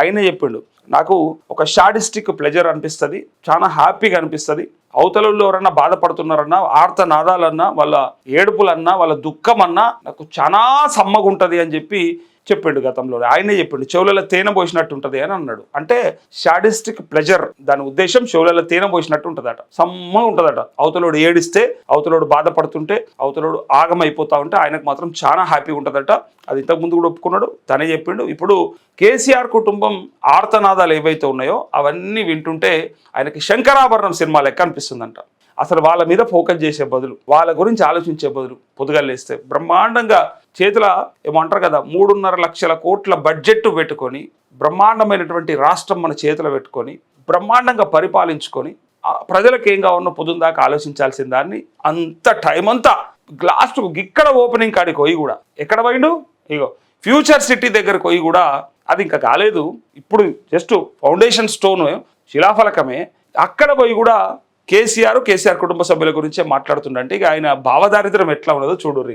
ఆయన చెప్పిండు, నాకు ఒక షాడిస్టిక్ ప్లెజర్ అనిపిస్తుంది, చాలా హ్యాపీగా అనిపిస్తుంది. అవతలలో ఎవరన్నా బాధపడుతున్నారన్నా, ఆర్తనాదాలన్నా, వాళ్ళ ఏడుపులన్నా, వాళ్ళ దుఃఖమన్నా నాకు చాలా సమ్మగుంటుంది అని చెప్పి చెప్పిండు. గతంలో ఆయనే చెప్పిండు, చెవులలో తేనె పోసినట్టు ఉంటుంది అని అన్నాడు. అంటే షాడిస్టిక్ ప్లెజర్, దాని ఉద్దేశం చెవులలో తేనె పోసినట్టు ఉంటుందట, సమ్మగా ఉంటుందట. అవతలోడు ఏడిస్తే, అవతలోడు బాధపడుతుంటే, అవతలోడు ఆగమైపోతా ఉంటే ఆయనకు మాత్రం చాలా హ్యాపీగా ఉంటుందట. అది ఇంతకుముందు కూడా ఒప్పుకున్నాడు, తనే చెప్పిండు. ఇప్పుడు కేసీఆర్ కుటుంబం ఆర్తనాదాలు ఏవైతే ఉన్నాయో అవన్నీ వింటుంటే ఆయనకి శంకరాభరణం సినిమా లెక్క అనిపిస్తుందంట. అసలు వాళ్ళ మీద ఫోకస్ చేసే బదులు, వాళ్ళ గురించి ఆలోచించే బదులు పొద్దుగాలేస్తే బ్రహ్మాండంగా చేతుల ఏమంటారు కదా 3.5 లక్షల కోట్ల బడ్జెట్ పెట్టుకొని, బ్రహ్మాండమైనటువంటి రాష్ట్రం మన చేతిలో పెట్టుకొని, బ్రహ్మాండంగా పరిపాలించుకొని, ప్రజలకు ఏం కావాలన్నా పొద్దున్న దాకా ఆలోచించాల్సిన దాన్ని అంత టైం అంతా లాస్ట్కు ఇక్కడ ఓపెనింగ్ కాడికి పోయి కూడా ఎక్కడ పోయిండు, ఇగో ఫ్యూచర్ సిటీ దగ్గరకు పోయి కూడా అది ఇంకా కాలేదు. ఇప్పుడు జస్ట్ ఫౌండేషన్ స్టోన్, శిలాఫలకమే. అక్కడ పోయి కూడా కేసీఆర్ కుటుంబ సభ్యుల గురించే మాట్లాడుతుండంటే ఇక ఆయన భావదారిద్ర్యం ఎట్లా ఉన్నదో చూడుర్రి. ఇంకా